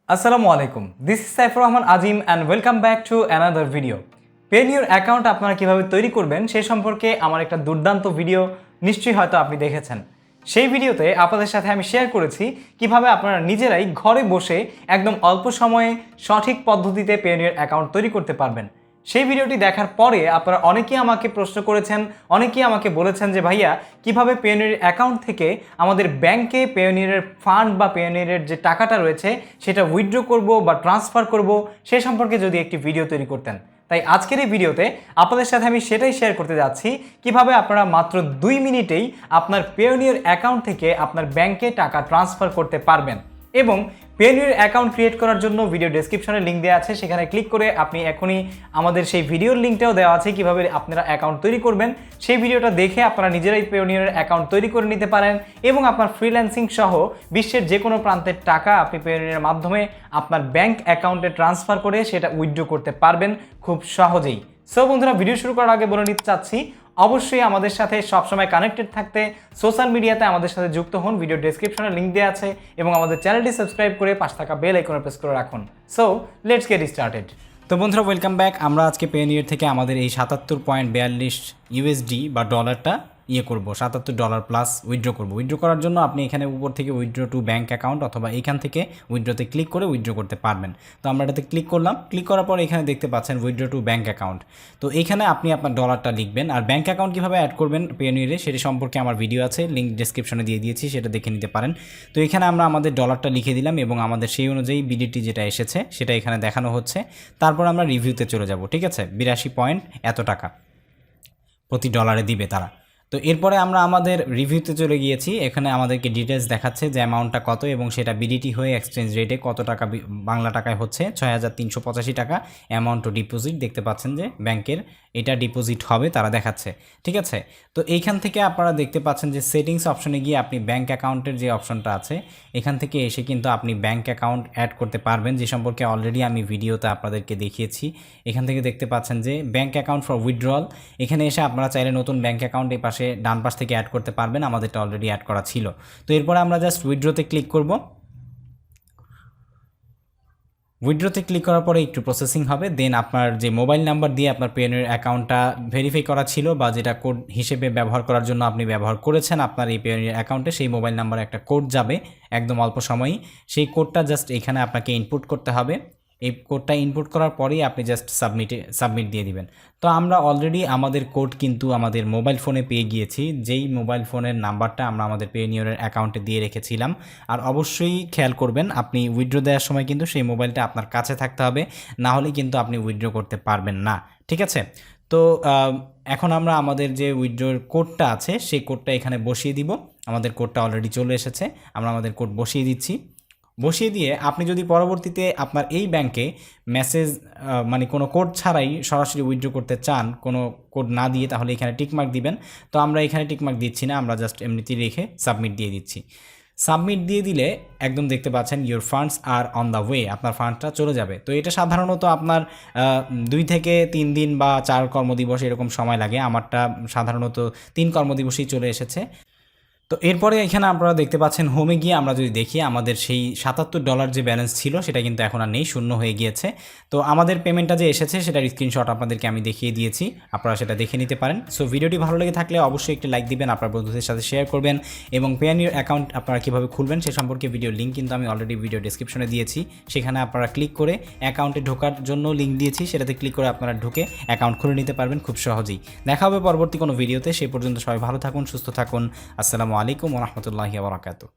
আসসালামু আলাইকুম, this is Saifur Rahman Azim and welcome back to another video. Payoneer account আপনারা কিভাবে তৈরি করবেন সে সম্পর্কে আমার একটা দুর্দান্ত ভিডিও নিশ্চয়ই হয়তো আপনি দেখেছেন। সেই ভিডিওতে আপনাদের সাথে আমি শেয়ার করেছি কিভাবে আপনারা নিজেরাই ঘরে বসে একদম অল্প সময়ে সঠিক পদ্ধতিতে পেনিউর অ্যাকাউন্ট তৈরি করতে পারবেন। সেই ভিডিওটি দেখার পরে আপনারা অনেকেই আমাকে প্রশ্ন করেছেন, অনেকেই আমাকে বলেছেন যে ভাইয়া কিভাবে পেয়োনিয়ার অ্যাকাউন্ট থেকে আমাদের ব্যাংকে পেয়োনিয়ারের ফান্ড বা পেয়োনিয়ারের যে টাকাটা রয়েছে সেটা উইথড্র করব বা ট্রান্সফার করব সে সম্পর্কে যদি একটি ভিডিও তৈরি করতেন। তাই আজকের এই ভিডিওতে আপনাদের সাথে আমি সেটাই শেয়ার করতে যাচ্ছি কিভাবে আপনারা মাত্র 2 মিনিটেই আপনার পেয়োনিয়ার অ্যাকাউন্ট থেকে আপনার ব্যাংকে টাকা ট্রান্সফার করতে পারবেন। এবং পেয়োনিয়ার অ্যাকাউন্ট ক্রিয়েট করার জন্য ভিডিও ডেসক্রিপশনে লিঙ্ক দেওয়া আছে, সেখানে ক্লিক করে আপনি এখনই আমাদের সেই ভিডিওর লিঙ্কটাও দেওয়া আছে কিভাবে আপনারা অ্যাকাউন্ট তৈরি করবেন। সেই ভিডিওটা দেখে আপনারা নিজেরাই পেয়োনিয়ার অ্যাকাউন্ট তৈরি করে নিতে পারেন এবং আপনার ফ্রিল্যান্সিং সহ বিশ্বের যে কোনো প্রান্তের টাকা আপনি পেয়োনিয়ারের মাধ্যমে আপনার ব্যাংক অ্যাকাউন্টে ট্রান্সফার করে সেটা উইথড্র করতে পারবেন খুব সহজেই। সো বন্ধুরা, ভিডিও শুরু করার আগে বলে নিতে চাচ্ছি অবশ্যই আমাদের সাথে সবসময় কানেক্টেড থাকতে সোশ্যাল মিডিয়াতে আমাদের সাথে যুক্ত হন। ভিডিও ডেসক্রিপশনে লিঙ্ক দেওয়া আছে এবং আমাদের চ্যানেলটি সাবস্ক্রাইব করে পাশে থাকা বেল আইকনে প্রেস করে রাখুন। So let's get started. তো বন্ধুরা, ওয়েলকাম ব্যাক। আমরা আজকে পেয়োনিয়ার থেকে আমাদের এই 77.42 ইউএসডি বা ডলারটা করব, $77 প্লাস উইথড্র করব। উইথড্র করার জন্য আপনি এখানে উপর থেকে উইথড্র টু ব্যাঙ্ক অ্যাকাউন্ট অথবা এখান থেকে উইথড্রতে ক্লিক করে উইথড্র করতে পারবেন। তো আমরা এটাতে ক্লিক করলাম। ক্লিক করার পর এখানে দেখতে পাচ্ছেন উইথড্র টু ব্যাঙ্ক অ্যাকাউন্ট। তো এখানে আপনি আপনার ডলারটা লিখবেন। আর ব্যাঙ্ক অ্যাকাউন্ট কীভাবে অ্যাড করবেন পেয়োনিয়ারে সেটি সম্পর্কে আমার ভিডিও আছে, লিঙ্ক ডেসক্রিপশনে দিয়ে দিয়েছি, সেটা দেখে নিতে পারেন। তো এখানে আমরা আমাদের ডলারটা লিখে দিলাম এবং আমাদের সেই অনুযায়ী বিডিটি যেটা এসেছে সেটা এখানে দেখানো হচ্ছে। তারপর আমরা রিভিউতে চলে যাব। ঠিক আছে, 82 পয়েন্ট এত টাকা প্রতি ডলারে দিবে তারা। তো এরপরে আমরা আমাদের রিভিউতে চলে গিয়েছি। এখানে আমাদেরকে ডিটেলস দেখাচ্ছে যে অ্যামাউন্টটা কত এবং সেটা বিডিটি হয়ে এক্সচেঞ্জ রেটে কত টাকা বাংলা টাকায় হচ্ছে 6385 টাকা অ্যামাউন্ট টু ডিপোজিট। দেখতে পাচ্ছেন যে ব্যাংকের এটা ডিপোজিট হবে তারা দেখাচ্ছে। ঠিক আছে, তো এইখান থেকে আপনারা দেখতে পাচ্ছেন যে সেটিংস অপশনে গিয়ে আপনি ব্যাংক অ্যাকাউন্টের যে অপশনটা আছে এখান থেকে এসে কিন্তু আপনি ব্যাংক অ্যাকাউন্ট অ্যাড করতে পারবেন, যে সম্পর্কে অলরেডি আমি ভিডিওতে আপনাদেরকে দেখিয়েছি। এখান থেকে দেখতে পাচ্ছেন যে ব্যাংক অ্যাকাউন্ট ফর উইথড্রয়াল। এখানে এসে আপনারা চাইলে নতুন ব্যাংক অ্যাকাউন্ট এই পাশে ডান পাশ থেকে অ্যাড করতে পারবেন, আমাদেরটা অলরেডি অ্যাড করা ছিল। তো এরপরে আমরা জাস্ট উইথড্রতে ক্লিক করব। উইথড্রতে ক্লিক করার পরে একটু প্রসেসিং হবে, দেন আপনার যে মোবাইল নাম্বার দিয়ে আপনার পেয়োনিয়ার অ্যাকাউন্টটা ভেরিফাই করা ছিল বা যেটা কোড হিসেবে ব্যবহার করার জন্য আপনি ব্যবহার করেছেন আপনার এই পেয়োনিয়ার অ্যাকাউন্টে, সেই মোবাইল নাম্বারে একটা কোড যাবে একদম অল্প সময়ই। সেই কোডটা জাস্ট এখানে আপনাকে ইনপুট করতে হবে। এই কোডটা ইনপুট করার পরেই আপনি জাস্ট সাবমিট দিয়ে দিবেন। তো আমরা অলরেডি আমাদের কোড কিন্তু আমাদের মোবাইল ফোনে পেয়ে গিয়েছি, যেই মোবাইল ফোনের নাম্বারটা আমরা আমাদের পেয়োনিয়ারের অ্যাকাউন্টে দিয়ে রেখেছিলাম। আর অবশ্যই খেয়াল করবেন আপনি উইথড্র দেওয়ার সময় কিন্তু সেই মোবাইলটা আপনার কাছে থাকতে হবে, না হলে কিন্তু আপনি উইথড্র করতে পারবেন না। ঠিক আছে, তো এখন আমরা আমাদের যে উইথড্রর কোডটা আছে সেই কোডটা এখানে বসিয়ে দিব। আমাদের কোডটা অলরেডি চলে এসেছে, আমরা আমাদের কোড বসিয়ে দিচ্ছি। বসিয়ে দিয়ে আপনি যদি পরবর্তীতে আপনার এই ব্যাংকে মেসেজ মানে কোনো কোড ছাড়াই সরাসরি উইথড্র করতে চান, কোনো কোড না দিয়ে, তাহলে এখানে টিকমার্ক দিবেন। তো আমরা এখানে টিকমার্ক দিচ্ছি না, আমরা জাস্ট এমনিতেই রেখে সাবমিট দিয়ে দিচ্ছি। সাবমিট দিয়ে দিলে একদম দেখতে পাচ্ছেন your funds are on the way, আপনার ফান্ডটা চলে যাবে। তো এটা সাধারণত আপনার 2 থেকে 3 দিন বা 4 কর্মদিবস এরকম সময় লাগে। আমারটা সাধারণত 3 কর্মদিবসেই চলে এসেছে। তো এরপরে এখানে আপনারা দেখতে পাচ্ছেন হোমে গিয়ে আমরা যদি দেখি আমাদের সেই $77 যে ব্যালেন্স ছিল সেটা কিন্তু এখন আর নেই, শূন্য হয়ে গিয়েছে। তো আমাদের পেমেন্টটা যে এসেছে সেটার স্ক্রিনশট আপনাদেরকে আমি দেখিয়ে দিয়েছি, আপনারা সেটা দেখে নিতে পারেন। সো ভিডিওটি ভালো লেগে থাকলে অবশ্যই একটি লাইক দিবেন, আপনার বন্ধুদের সাথে শেয়ার করবেন এবং পেয়োনিয়ার অ্যাকাউন্ট আপনারা কীভাবে খুলবেন সে সম্পর্কে ভিডিওর লিঙ্ক কিন্তু আমি অলরেডি ভিডিও ডেসক্রিপশনে দিয়েছি। সেখানে আপনারা ক্লিক করে অ্যাকাউন্টে ঢোকার জন্য লিঙ্ক দিয়েছি, সেটাতে ক্লিক করে আপনারা ঢুকে অ্যাকাউন্ট খুলে নিতে পারবেন খুব সহজেই। দেখা হবে পরবর্তী কোনো ভিডিওতে, সেই পর্যন্ত সবাই ভালো থাকুন, সুস্থ থাকুন। আসসালামু আলাইকুম ওয়া রাহমাতুল্লাহি ওয়া বারাকাতুহু।